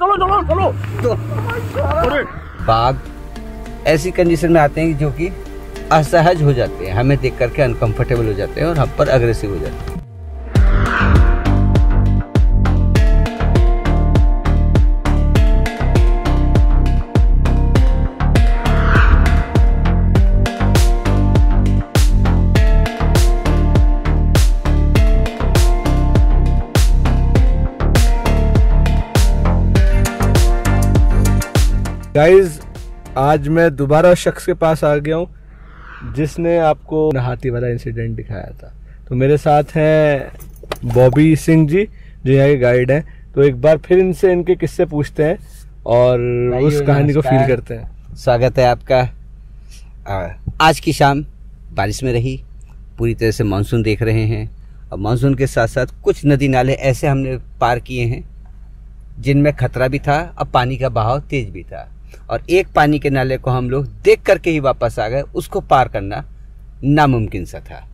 चलो चलो चलो चलो। बाघ ऐसी कंडीशन में आते हैं जो कि असहज हो जाते हैं, हमें देख करके अनकंफर्टेबल हो जाते हैं और हम पर अग्रेसिव हो जाते हैं। गाइज, आज मैं दोबारा शख्स के पास आ गया हूँ जिसने आपको हाथी वाला इंसिडेंट दिखाया था। तो मेरे साथ हैं बॉबी सिंह जी जो यहाँ के गाइड हैं। तो एक बार फिर इनसे इनके किस्से पूछते हैं और उस कहानी को फील करते हैं। स्वागत है आपका। आज की शाम बारिश में रही, पूरी तरह से मानसून देख रहे हैं और मानसून के साथ साथ कुछ नदी नाले ऐसे हमने पार किए हैं जिनमें खतरा भी था और पानी का बहाव तेज भी था, और एक पानी के नाले को हम लोग देख करके ही वापस आ गए। उसको पार करना नामुमकिन सा था।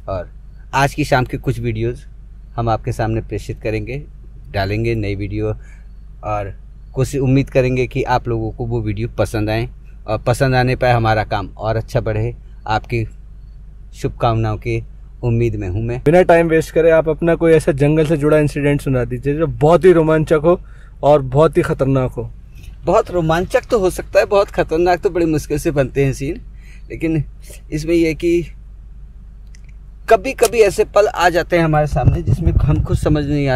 और आज की शाम की कुछ वीडियोस हम आपके सामने प्रेषित करेंगे, डालेंगे नई वीडियो, और कोशिश उम्मीद करेंगे कि आप लोगों को वो वीडियो पसंद आए और पसंद आने पर हमारा काम और अच्छा बढ़े। आपकी शुभकामनाओं की उम्मीद में हूँ मैं। बिना टाइम वेस्ट करे आप अपना कोई ऐसा जंगल से जुड़ा इंसिडेंट सुना दीजिए जो बहुत ही रोमांचक हो और बहुत ही खतरनाक हो। बहुत रोमांचक तो हो सकता है, बहुत खतरनाक तो बड़ी मुश्किल से बनते हैं सीन। लेकिन इसमें यह कि कभी कभी ऐसे पल आ जाते हैं हमारे सामने जिसमें हमें खुद समझ नहीं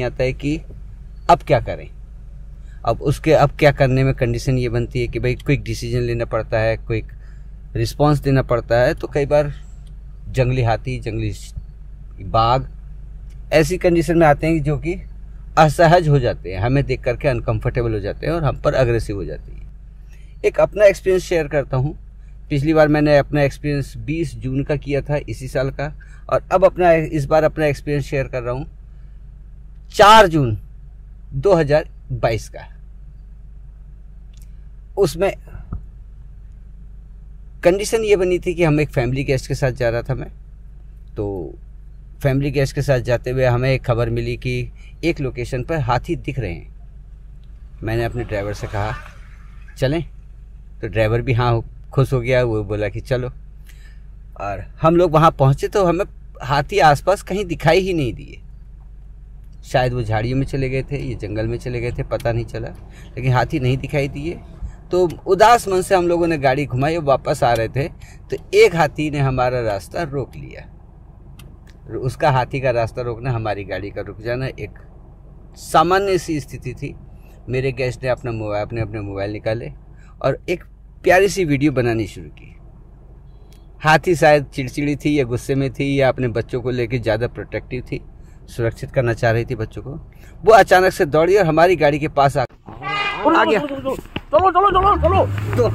आता है कि अब क्या करें। अब क्या करने में कंडीशन ये बनती है कि भाई क्विक डिसीजन लेना पड़ता है, क्विक रिस्पॉन्स देना पड़ता है। तो कई बार जंगली हाथी, जंगली बाघ ऐसी कंडीशन में आते हैं जो कि असहज हो जाते हैं, हमें देख करके अनकंफर्टेबल हो जाते हैं और हम पर अग्रेसिव हो जाती है। एक अपना एक्सपीरियंस शेयर करता हूँ। पिछली बार मैंने अपना एक्सपीरियंस 20 जून का किया था इसी साल का, और अब इस बार अपना एक्सपीरियंस शेयर कर रहा हूँ 4 जून 2022 का। उसमें कंडीशन ये बनी थी कि हम एक फैमिली गेस्ट के साथ जा रहा था मैं। तो फैमिली गेस्ट के साथ जाते हुए हमें एक खबर मिली कि एक लोकेशन पर हाथी दिख रहे हैं। मैंने अपने ड्राइवर से कहा चलें, तो ड्राइवर भी हाँ खुश हो गया, वो बोला कि चलो। और हम लोग वहाँ पहुँचे तो हमें हाथी आसपास कहीं दिखाई ही नहीं दिए। शायद वो झाड़ियों में चले गए थे, ये जंगल में चले गए थे, पता नहीं चला, लेकिन हाथी नहीं दिखाई दिए। तो उदास मन से हम लोगों ने गाड़ी घुमाई और वापस आ रहे थे तो एक हाथी ने हमारा रास्ता रोक लिया। उसका हाथी का रास्ता रोकना, हमारी गाड़ी का रुक जाना एक सामान्य सी स्थिति थी। मेरे गेस्ट ने अपने मोबाइल निकाले और एक प्यारी सी वीडियो बनानी शुरू की। हाथी शायद चिड़चिड़ी थी या गुस्से में थी या अपने बच्चों को लेकर ज़्यादा प्रोटेक्टिव थी, सुरक्षित करना चाह रही थी बच्चों को। वो अचानक से दौड़ी और हमारी गाड़ी के पास आ गया। चलो चलो चलो चलो तो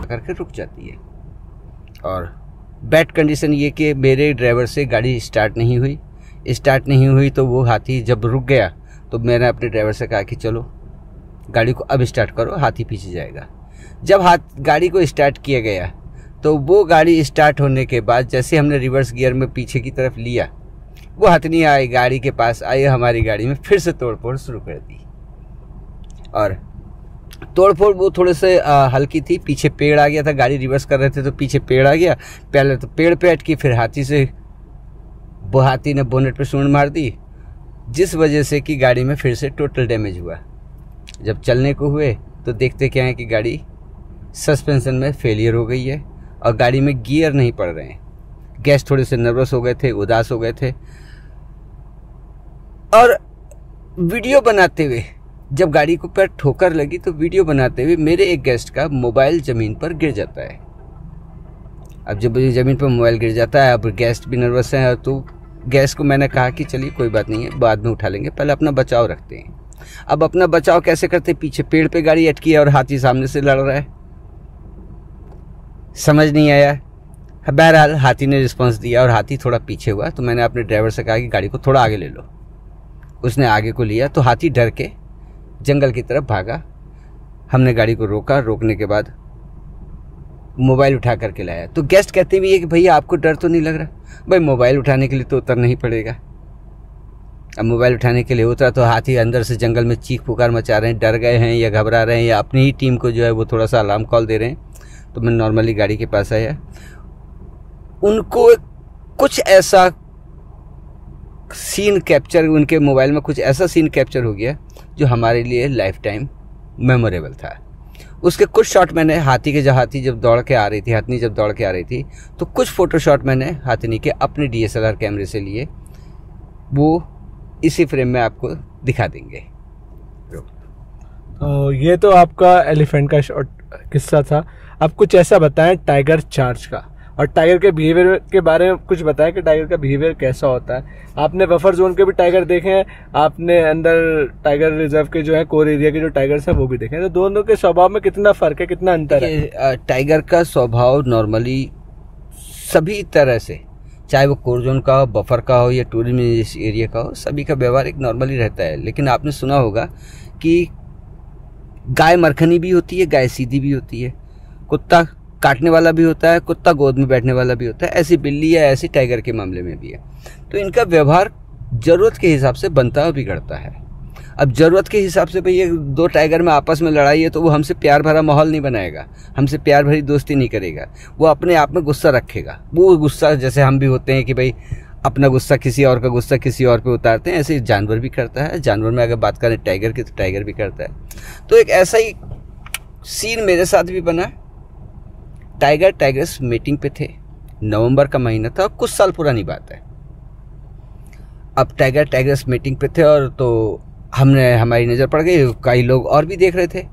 करके रुक जाती है। और बैड कंडीशन ये कि मेरे ड्राइवर से गाड़ी स्टार्ट नहीं हुई। तो वो हाथी जब रुक गया तो मैंने अपने ड्राइवर से कहा कि चलो गाड़ी को अब स्टार्ट करो, हाथी पीछे जाएगा। जब गाड़ी को स्टार्ट किया गया तो वो गाड़ी स्टार्ट होने के बाद जैसे हमने रिवर्स गियर में पीछे की तरफ लिया, वो हथनी आई, गाड़ी के पास आई, हमारी गाड़ी में फिर से तोड़फोड़ शुरू कर दी। और तोड़फोड़ वो थोड़े से हल्की थी। पीछे पेड़ आ गया था, गाड़ी रिवर्स कर रहे थे तो पीछे पेड़ आ गया। पहले तो पेड़ पे अटकी, फिर हाथी ने बोनेट पे सूंड मार दी, जिस वजह से कि गाड़ी में फिर से टोटल डैमेज हुआ। जब चलने को हुए तो देखते क्या है कि गाड़ी सस्पेंशन में फेलियर हो गई है और गाड़ी में गियर नहीं पड़ रहे हैं। गेस्ट थोड़े से नर्वस हो गए थे, उदास हो गए थे। और वीडियो बनाते हुए जब गाड़ी को पैर ठोकर लगी तो वीडियो बनाते हुए मेरे एक गेस्ट का मोबाइल ज़मीन पर गिर जाता है। अब जब ज़मीन पर मोबाइल गिर जाता है, अब गेस्ट भी नर्वस हैं, तो गेस्ट को मैंने कहा कि चलिए कोई बात नहीं है, बाद में उठा लेंगे, पहले अपना बचाव रखते हैं। अब अपना बचाव कैसे करते, पीछे पेड़ पे गाड़ी अटकी है और हाथी सामने से लड़ रहा है, समझ नहीं आया। बहरहाल हाथी ने रिस्पांस दिया और हाथी थोड़ा पीछे हुआ। तो मैंने अपने ड्राइवर से कहा कि गाड़ी को थोड़ा आगे ले लो। उसने आगे को लिया तो हाथी डर के जंगल की तरफ भागा। हमने गाड़ी को रोका। रोकने के बाद मोबाइल उठा करके लाया। तो गेस्ट कहते भी है कि भैया आपको डर तो नहीं लग रहा? भाई मोबाइल उठाने के लिए तो उतरना ही पड़ेगा। अब मोबाइल उठाने के लिए उतरा तो हाथी अंदर से जंगल में चीख पुकार मचा रहे हैं, डर गए हैं या घबरा रहे हैं या अपनी ही टीम को जो है वो थोड़ा सा अलार्म कॉल दे रहे हैं। तो मैं नॉर्मली गाड़ी के पास आया, उनको कुछ ऐसा सीन कैप्चर, उनके मोबाइल में कुछ ऐसा सीन कैप्चर हो गया जो हमारे लिए लाइफ टाइम मेमोरेबल था। उसके कुछ शॉट मैंने हाथनी जब दौड़ के आ रही थी तो कुछ फ़ोटो शॉट मैंने हाथनी के अपने DSLR कैमरे से लिए, वो इसी फ्रेम में आपको दिखा देंगे। तो ये तो आपका एलिफेंट का किस्सा था। अब कुछ ऐसा बताएं टाइगर चार्ज का, और टाइगर के बिहेवियर के बारे में कुछ बताएं कि टाइगर का बिहेवियर कैसा होता है। आपने बफर जोन के भी टाइगर देखे हैं, आपने अंदर टाइगर रिजर्व के जो है कोर एरिया के जो टाइगर्स हैं वो भी देखे हैं। तो दोनों के स्वभाव में कितना फर्क है, कितना अंतर है? टाइगर का स्वभाव नॉर्मली सभी तरह से, चाहे वो कोर जोन का हो, बफर का हो या टूरिज्म एरिया का हो, सभी का व्यवहार एक नॉर्मली रहता है। लेकिन आपने सुना होगा कि गाय मरखनी भी होती है, गाय सीधी भी होती है, कुत्ता काटने वाला भी होता है, कुत्ता गोद में बैठने वाला भी होता है। ऐसी बिल्ली या ऐसी टाइगर के मामले में भी है। तो इनका व्यवहार ज़रूरत के हिसाब से बनता और बिगड़ता है। अब ज़रूरत के हिसाब से भैया दो टाइगर में आपस में लड़ाई है तो वो हमसे प्यार भरा माहौल नहीं बनाएगा, हमसे प्यार भरी दोस्ती नहीं करेगा, वो अपने आप में गुस्सा रखेगा। वो गुस्सा जैसे हम भी होते हैं कि भाई अपना गुस्सा किसी और का गुस्सा किसी और पे उतारते हैं, ऐसे जानवर भी करता है। जानवर में अगर बात करें टाइगर की तो टाइगर भी करता है। तो एक ऐसा ही सीन मेरे साथ भी बना। टाइगर्स मीटिंग पे थे, नवंबर का महीना था, कुछ साल पुरानी बात है। अब टाइगर्स मीटिंग पे थे और तो हमारी नज़र पड़ गई, कई लोग और भी देख रहे थे।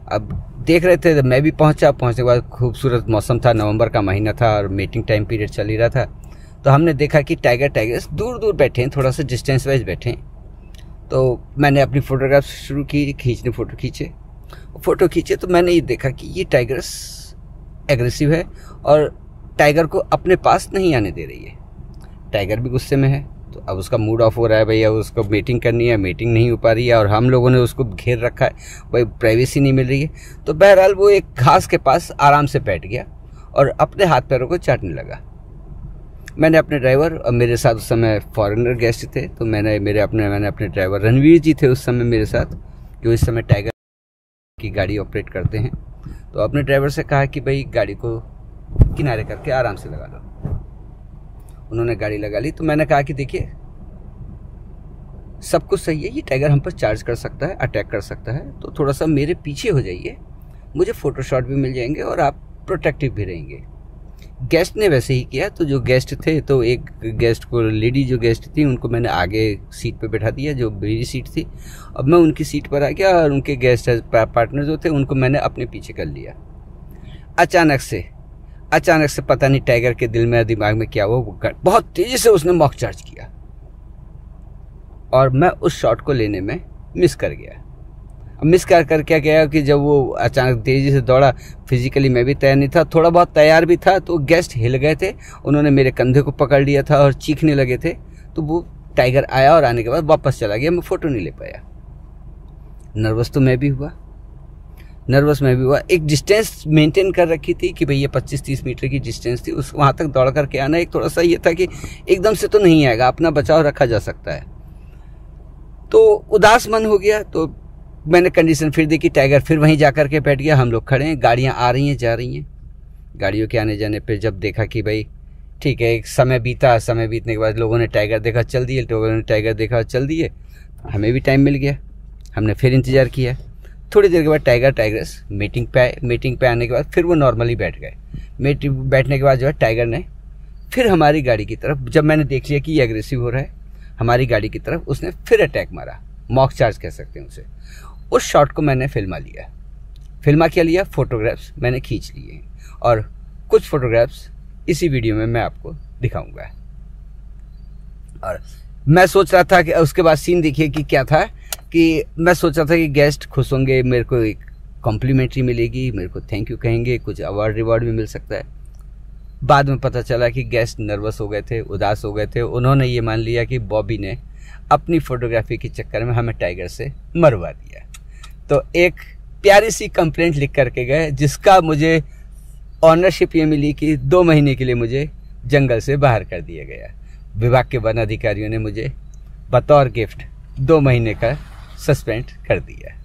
अब देख रहे थे तो मैं भी पहुंचने के बाद खूबसूरत मौसम था, नवंबर का महीना था और मीटिंग टाइम पीरियड चल ही रहा था। तो हमने देखा कि टाइगर्स दूर दूर बैठे हैं, थोड़ा सा डिस्टेंस वाइज बैठे हैं। तो मैंने अपनी फ़ोटोग्राफ शुरू की खींचने, फ़ोटो खींचे तो मैंने ये देखा कि ये टाइगर्स एग्रेसिव है और टाइगर को अपने पास नहीं आने दे रही है। टाइगर भी गुस्से में है, तो अब उसका मूड ऑफ हो रहा है, भैया उसको मीटिंग करनी है, मीटिंग नहीं हो पा रही है और हम लोगों ने उसको घेर रखा है, भाई प्राइवेसी नहीं मिल रही है। तो बहरहाल वो एक घास के पास आराम से बैठ गया और अपने हाथ पैरों को चाटने लगा। मैंने अपने ड्राइवर और मेरे साथ उस समय फॉरेनर गेस्ट थे, तो मैंने अपने ड्राइवर रणवीर जी थे उस समय मेरे साथ, जो इस समय टाइगर की गाड़ी ऑपरेट करते हैं। तो अपने ड्राइवर से कहा कि भाई गाड़ी को किनारे करके आराम से लगा लो। उन्होंने गाड़ी लगा ली। तो मैंने कहा कि देखिए सब कुछ सही है, ये टाइगर हम पर चार्ज कर सकता है, अटैक कर सकता है, तो थोड़ा सा मेरे पीछे हो जाइए, मुझे फ़ोटो शॉट भी मिल जाएंगे और आप प्रोटेक्टिव भी रहेंगे। गेस्ट ने वैसे ही किया। तो जो गेस्ट थे, तो एक गेस्ट को, लेडी जो गेस्ट थी उनको मैंने आगे सीट पे बैठा दिया, जो मेरी सीट थी। अब मैं उनकी सीट पर आ गया और उनके गेस्ट पार्टनर जो थे उनको मैंने अपने पीछे कर लिया। अचानक से पता नहीं टाइगर के दिल में दिमाग में क्या हुआ, बहुत तेज़ी से उसने मॉक चार्ज किया और मैं उस शॉट को लेने में मिस कर गया। अब मिस कर क्या गया कि जब वो अचानक तेज़ी से दौड़ा, फिजिकली मैं भी तैयार नहीं था, थोड़ा बहुत तैयार भी था, तो गेस्ट हिल गए थे, उन्होंने मेरे कंधे को पकड़ लिया था और चीखने लगे थे। तो वो टाइगर आया और आने के बाद वापस चला गया, मैं फ़ोटो नहीं ले पाया। नर्वस तो मैं भी हुआ, एक डिस्टेंस मेंटेन कर रखी थी कि भैया 25-30 मीटर की डिस्टेंस थी, उस वहाँ तक दौड़ करके आना एक थोड़ा सा ये था कि एकदम से तो नहीं आएगा, अपना बचाव रखा जा सकता है। तो उदास मन हो गया। तो मैंने कंडीशन फिर देखी, टाइगर फिर वहीं जा कर के बैठ गया। हम लोग खड़े हैं, गाड़ियाँ आ रही हैं जा रही हैं। गाड़ियों के आने जाने पे जब देखा कि भाई ठीक है, एक समय बीतने के बाद लोगों ने टाइगर देखा चल दिए, हमें भी टाइम मिल गया, हमने फिर इंतज़ार किया। थोड़ी देर के बाद टाइगर्स मीटिंग पे आने के बाद फिर वो नॉर्मली बैठ गए। बैठने के बाद जो है टाइगर ने फिर हमारी गाड़ी की तरफ, जब मैंने देख लिया कि ये एग्रेसिव हो रहा है, हमारी गाड़ी की तरफ उसने फिर अटैक मारा, मॉक चार्ज कह सकते हैं उसे। उस शॉट को मैंने फिल्मा लिया, फोटोग्राफ्स मैंने खींच लिए और कुछ फोटोग्राफ्स इसी वीडियो में मैं आपको दिखाऊंगा। और मैं सोच रहा था कि उसके बाद सीन देखिए कि क्या था, कि मैं सोच रहा था कि गेस्ट खुश होंगे, मेरे को एक कॉम्प्लीमेंट्री मिलेगी, मेरे को थैंक यू कहेंगे, कुछ अवार्ड रिवॉर्ड भी मिल सकता है। बाद में पता चला कि गेस्ट नर्वस हो गए थे, उदास हो गए थे। उन्होंने ये मान लिया कि बॉबी ने अपनी फोटोग्राफी के चक्कर में हमें टाइगर से मरवा दिया। तो एक प्यारी सी कंप्लेंट लिख करके गए, जिसका मुझे ऑनरशिप ये मिली कि 2 महीने के लिए मुझे जंगल से बाहर कर दिया गया। विभाग के वन अधिकारियों ने मुझे बतौर गिफ्ट 2 महीने का सस्पेंड कर दिया।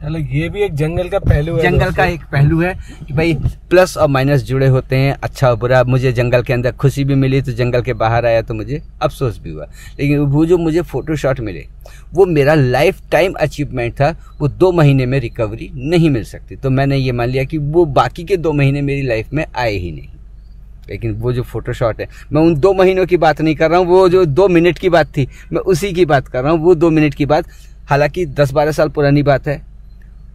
चलो ये भी एक जंगल का पहलू है, जंगल का एक पहलू है कि भाई प्लस और माइनस जुड़े होते हैं, अच्छा और बुरा। मुझे जंगल के अंदर खुशी भी मिली तो जंगल के बाहर आया तो मुझे अफसोस भी हुआ, लेकिन वो जो मुझे फोटो शॉट मिले वो मेरा लाइफ टाइम अचीवमेंट था। वो 2 महीने में रिकवरी नहीं मिल सकती, तो मैंने ये मान लिया कि वो बाकी के 2 महीने मेरी लाइफ में आए ही नहीं। लेकिन वो जो फोटो शॉट है, मैं उन 2 महीनों की बात नहीं कर रहा हूँ, वो जो 2 मिनट की बात थी मैं उसी की बात कर रहा हूँ। वो 2 मिनट की बात हालांकि 10-12 साल पुरानी बात है,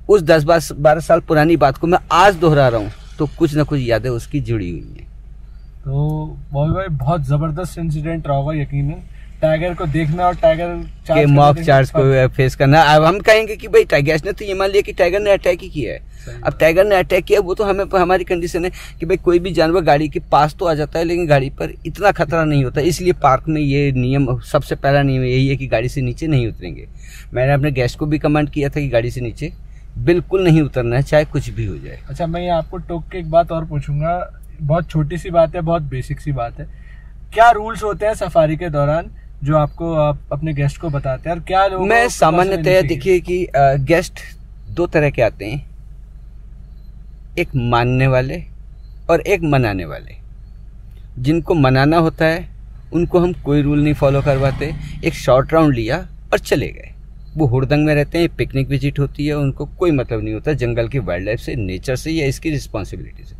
उस 10-12 साल पुरानी बात को मैं आज दोहरा रहा हूँ तो कुछ ना कुछ यादें उसकी जुड़ी हुई हैं। तो बॉबी भाई बहुत जबरदस्त इंसिडेंट रहा होगा यकीनन, टाइगर को देखना और टाइगर के मॉक चार्ज को फेस करना। अब हम कहेंगे कि भाई टाइगर ने तो ये मान लिया कि टाइगर ने अटैक ही किया है। अब टाइगर ने अटैक किया, वो तो हमें हमारी कंडीशन है कि भाई कोई भी जानवर गाड़ी के पास तो आ जाता है लेकिन गाड़ी पर इतना खतरा नहीं होता। इसलिए पार्क में ये नियम, सबसे पहला नियम यही है कि गाड़ी से नीचे नहीं उतरेंगे। मैंने अपने गेस्ट को भी कमांड किया था कि गाड़ी से नीचे बिल्कुल नहीं उतरना है, चाहे कुछ भी हो जाए। अच्छा, मैं ये आपको टोक के एक बात और पूछूंगा, बहुत छोटी सी बात है, बहुत बेसिक सी बात है। क्या रूल्स होते हैं सफारी के दौरान जो आपको आप अपने गेस्ट को बताते हैं, और क्या लोग? मैं सामान्यतः देखिए कि गेस्ट 2 तरह के आते हैं, एक मानने वाले और एक मनाने वाले। जिनको मनाना होता है उनको हम कोई रूल नहीं फॉलो करवाते, एक शॉर्ट राउंड लिया और चले गए। वो हुड़दंग में रहते हैं, पिकनिक विजिट होती है, उनको कोई मतलब नहीं होता जंगल की वाइल्ड लाइफ से, नेचर से या इसकी रिस्पॉन्सिबिलिटी से।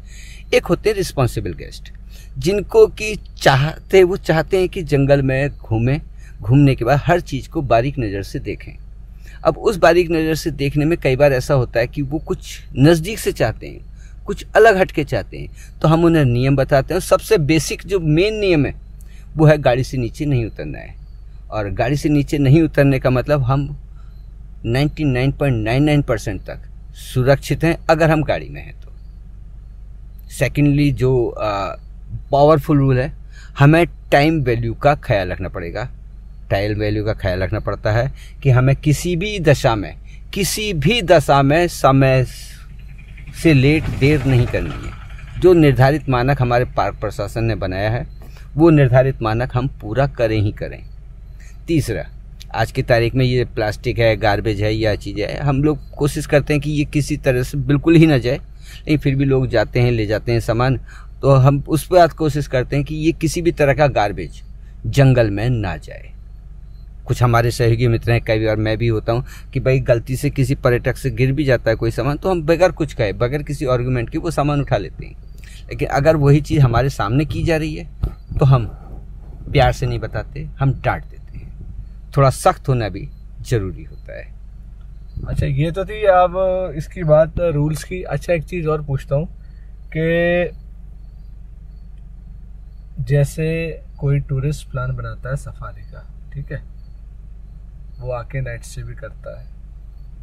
एक होते हैं रिस्पॉन्सिबल गेस्ट, जिनको कि वो चाहते हैं कि जंगल में घूमने के बाद हर चीज़ को बारीक नज़र से देखें। अब उस बारीक नज़र से देखने में कई बार ऐसा होता है कि वो कुछ नज़दीक से चाहते हैं, कुछ अलग हटके चाहते हैं, तो हम उन्हें नियम बताते हैं। सबसे बेसिक जो मेन नियम है वो है गाड़ी से नीचे नहीं उतरना है। और गाड़ी से नीचे नहीं उतरने का मतलब हम 99.99% तक सुरक्षित हैं अगर हम गाड़ी में हैं तो। सेकेंडली जो पावरफुल रूल है, हमें टाइम वैल्यू का ख्याल रखना पड़ेगा। टाइम वैल्यू का ख्याल रखना पड़ता है कि हमें किसी भी दशा में समय से देर नहीं करनी है। जो निर्धारित मानक हमारे पार्क प्रशासन ने बनाया है वो निर्धारित मानक हम पूरा करें ही करें। तीसरा, आज की तारीख में ये प्लास्टिक है, गार्बेज है या चीज़ें है, हम लोग कोशिश करते हैं कि ये किसी तरह से बिल्कुल ही ना जाए, लेकिन फिर भी लोग जाते हैं, ले जाते हैं सामान, तो हम उस पर कोशिश करते हैं कि ये किसी भी तरह का गार्बेज जंगल में ना जाए। कुछ हमारे सहयोगी मित्र हैं, कई बार मैं भी होता हूँ कि भाई गलती से किसी पर्यटक से गिर भी जाता है कोई सामान, तो हम बगैर कुछ कहे, बगैर किसी आर्गूमेंट के वो सामान उठा लेते हैं। लेकिन अगर वही चीज़ हमारे सामने की जा रही है तो हम प्यार से नहीं बताते, हम डांट देते हैं। थोड़ा सख्त होना भी जरूरी होता है। अच्छा, ये तो थी अब इसकी बात रूल्स की। अच्छा, एक चीज़ और पूछता हूँ कि जैसे कोई टूरिस्ट प्लान बनाता है सफारी का, ठीक है, वो आके नाइट स्टे भी करता है,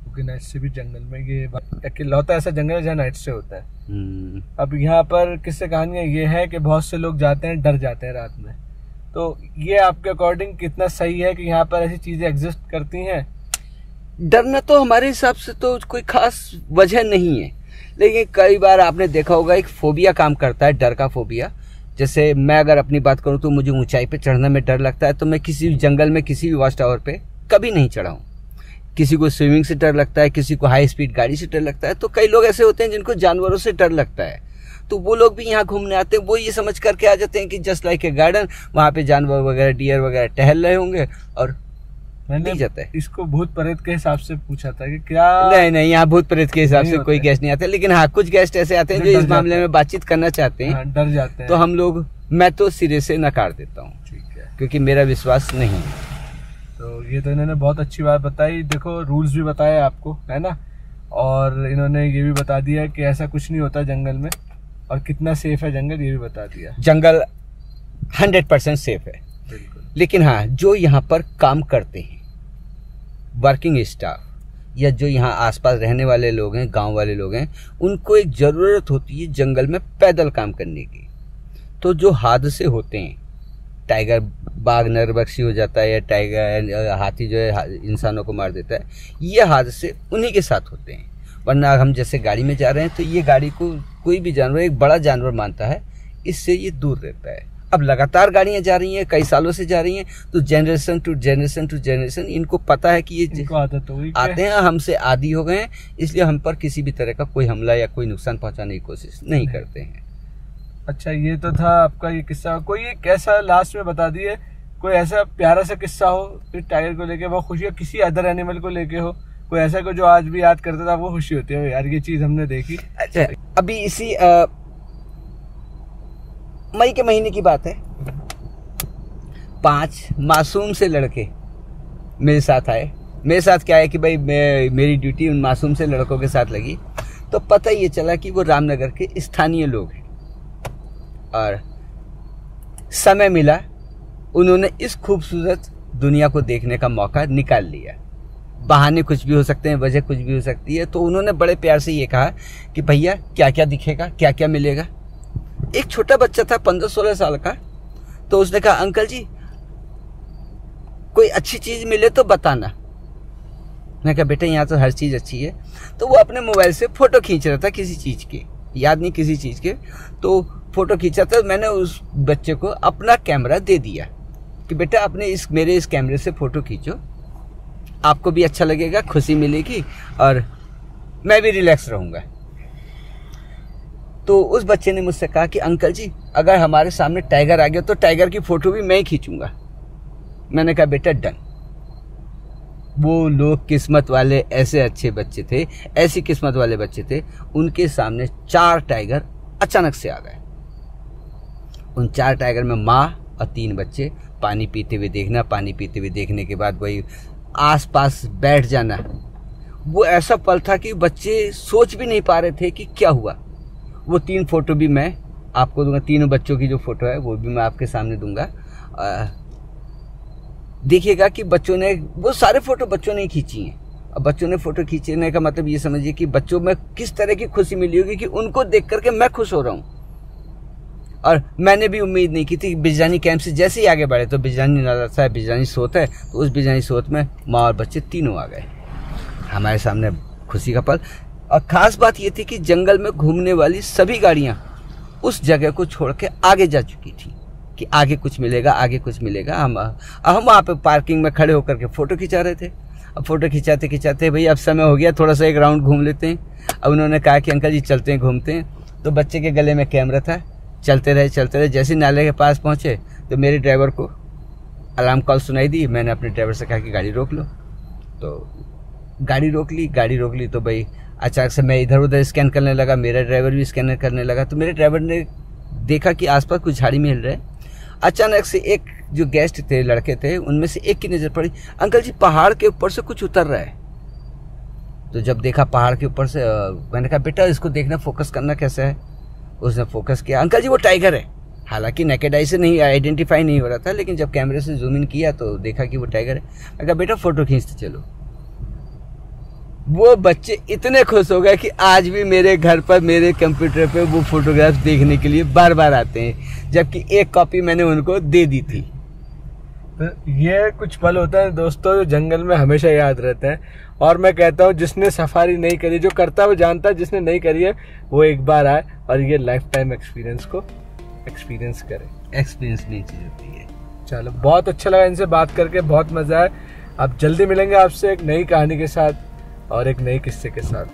क्योंकि नाइट स्टे भी जंगल में ये अकेला होता है, ऐसा जंगल है जहाँ नाइट स्टे होता है। अब यहाँ पर किस्से कहानियाँ ये है कि बहुत से लोग जाते हैं, डर जाते हैं रात में, तो ये आपके अकॉर्डिंग कितना सही है कि यहाँ पर ऐसी चीज़ें एग्जिस्ट करती हैं? डरना तो हमारे हिसाब से तो कोई खास वजह नहीं है, लेकिन कई बार आपने देखा होगा एक फोबिया काम करता है, डर का फोबिया। जैसे मैं अगर अपनी बात करूँ तो मुझे ऊंचाई पे चढ़ना में डर लगता है, तो मैं किसी जंगल में किसी भी वॉच टावर पे कभी नहीं चढ़ा हूँ। किसी को स्विमिंग से डर लगता है, किसी को हाई स्पीड गाड़ी से डर लगता है, तो कई लोग ऐसे होते हैं जिनको जानवरों से डर लगता है, तो वो लोग भी यहाँ घूमने आते हैं। वो ये समझ करके आ जाते हैं कि जस्ट लाइक ए गार्डन, वहाँ पे जानवर वगैरह, डियर वगैरह टहल रहे होंगे और मैंने जाता है। इसको भूत प्रेत के हिसाब से पूछा था कि क्या? नहीं, यहाँ भूत प्रेत के हिसाब से कोई गेस्ट नहीं आते, लेकिन हाँ कुछ गेस्ट ऐसे आते हैं जो इस मामले में बातचीत करना चाहते हैं, डर जाते हैं, तो हम लोग, मैं तो सिरे से नकार देता हूँ, ठीक है, क्योंकि मेरा विश्वास नहीं है। तो ये तो इन्होंने बहुत अच्छी बात बताई। देखो, रूल्स भी बताए आपको, है ना, और इन्होंने ये भी बता दिया कि ऐसा कुछ नहीं होता जंगल में, और कितना सेफ है जंगल ये भी बता दिया। जंगल 100% सेफ है, बिल्कुल। लेकिन हाँ, जो यहाँ पर काम करते हैं, वर्किंग स्टाफ या जो यहाँ आसपास रहने वाले लोग हैं, गांव वाले लोग हैं, उनको एक ज़रूरत होती है जंगल में पैदल काम करने की। तो जो हादसे होते हैं, टाइगर, बाघ नरभक्षी हो जाता है, या टाइगर हाथी जो है इंसानों को मार देता है, ये हादसे उन्हीं के साथ होते हैं। वरना हम जैसे गाड़ी में जा रहे हैं तो ये गाड़ी को कोई भी जानवर एक बड़ा जानवर मानता है, इससे ये दूर रहता है। अब लगातार गाड़ियां जा रही हैं, कई सालों से जा रही हैं, तो जनरेशन टू जनरेशन इनको पता है कि ये आते हैं, हमसे आदी हो गए हैं, इसलिए हम पर किसी भी तरह का कोई हमला या कोई नुकसान पहुंचाने की कोशिश नहीं करते हैं। अच्छा, ये तो था आपका ये किस्सा। कोई एक ऐसा लास्ट में बता दिए, कोई ऐसा प्यारा सा किस्सा हो टाइगर को लेके, बहुत खुशी हो, किसी अदर एनिमल को लेके हो, कोई ऐसा को जो आज भी याद करते तो आपको खुशी होती है यार ये चीज हमने देखी। अच्छा, अभी इसी मई के महीने की बात है, 5 मासूम से लड़के मेरे साथ आए। मेरे साथ क्या है कि भाई मेरी ड्यूटी उन मासूम से लड़कों के साथ लगी, तो पता ये चला कि वो रामनगर के स्थानीय लोग हैं और समय मिला, उन्होंने इस खूबसूरत दुनिया को देखने का मौका निकाल लिया। बहाने कुछ भी हो सकते हैं, वजह कुछ भी हो सकती है, तो उन्होंने बड़े प्यार से ये कहा कि भैया क्या क्या दिखेगा, क्या क्या मिलेगा। एक छोटा बच्चा था 15-16 साल का, तो उसने कहा अंकल जी कोई अच्छी चीज मिले तो बताना। मैं कहा बेटा यहाँ तो हर चीज अच्छी है। तो वो अपने मोबाइल से फोटो खींच रहा था किसी चीज के, याद नहीं किसी चीज के, तो फोटो खींचा था। मैंने उस बच्चे को अपना कैमरा दे दिया कि बेटा अपने मेरे इस कैमरे से फोटो खींचो, आपको भी अच्छा लगेगा, खुशी मिलेगी और मैं भी रिलैक्स रहूंगा। तो उस बच्चे ने मुझसे कहा कि अंकल जी अगर हमारे सामने टाइगर आ गया तो टाइगर की फोटो भी मैं ही खींचूंगा। मैंने कहा बेटा डन। वो लोग किस्मत वाले ऐसे अच्छे बच्चे थे, ऐसी किस्मत वाले बच्चे थे, उनके सामने 4 टाइगर अचानक से आ गए। उन 4 टाइगर में माँ और 3 बच्चे पानी पीते हुए देखना, पानी पीते हुए देखने के बाद वही आसपास बैठ जाना। वो ऐसा पल था कि बच्चे सोच भी नहीं पा रहे थे कि क्या हुआ। वो 3 फोटो भी मैं आपको दूंगा, तीनों बच्चों की जो फोटो है वो भी मैं आपके सामने दूंगा। देखिएगा कि बच्चों ने वो सारे फोटो बच्चों ने खींची हैं। अब बच्चों ने फोटो खींचने का मतलब ये समझिए कि बच्चों में किस तरह की खुशी मिली होगी कि उनको देख करके मैं खुश हो रहा हूँ। और मैंने भी उम्मीद नहीं की थी। बिजरानी कैंप से जैसे ही आगे बढ़े तो बिजरानी नाला है, बिजरानी सोत है, तो उस बिजरानी सोत में माँ और बच्चे तीनों आ गए हमारे सामने, खुशी का पल। और खास बात ये थी कि जंगल में घूमने वाली सभी गाड़ियां उस जगह को छोड़ के आगे जा चुकी थी कि आगे कुछ मिलेगा, आगे कुछ मिलेगा। हम वहाँ पे पार्किंग में खड़े होकर के फोटो खिंचा रहे थे। अब फोटो खिंचाते खिंचाते भाई अब समय हो गया, थोड़ा सा एक राउंड घूम लेते हैं। अब उन्होंने कहा कि अंकल जी चलते हैं, घूमते हैं। तो बच्चे के गले में कैमरा था, चलते रहे। जैसे नाले के पास पहुँचे तो मेरे ड्राइवर को अलार्म कॉल सुनाई दी। मैंने अपने ड्राइवर से कहा कि गाड़ी रोक लो, तो गाड़ी रोक ली। तो भाई अचानक से मैं इधर उधर स्कैन करने लगा, मेरा ड्राइवर भी स्कैन करने लगा। तो मेरे ड्राइवर ने देखा कि आसपास कुछ झाड़ी में हिल रहे। अचानक से एक जो गेस्ट थे, लड़के थे, उनमें से एक की नजर पड़ी, अंकल जी पहाड़ के ऊपर से कुछ उतर रहा है। तो जब देखा पहाड़ के ऊपर से, मैंने कहा बेटा इसको देखना, फोकस करना कैसे है। उसने फोकस किया, अंकल जी वो टाइगर है। हालांकि नेकेड आई से नहीं आइडेंटिफाई नहीं हो रहा था, लेकिन जब कैमरे से जूम इन किया तो देखा कि वो टाइगर है। मैं कहा बेटा फोटो खींचते चलो। वो बच्चे इतने खुश हो गए कि आज भी मेरे घर पर, मेरे कंप्यूटर पे वो फोटोग्राफ्स देखने के लिए बार बार आते हैं, जबकि एक कॉपी मैंने उनको दे दी थी। तो ये कुछ पल होता है दोस्तों जो जंगल में हमेशा याद रहते हैं। और मैं कहता हूँ जिसने सफारी नहीं करी, जो करता है वो जानता है, जिसने नहीं करी है वो एक बार आए और ये लाइफ टाइम एक्सपीरियंस को एक्सपीरियंस करे। एक्सपीरियंस नहीं चीज होती है। चलो, बहुत अच्छा लगा इनसे बात करके, बहुत मजा आया। अब जल्दी मिलेंगे आपसे एक नई कहानी के साथ और एक नए किस्से के साथ।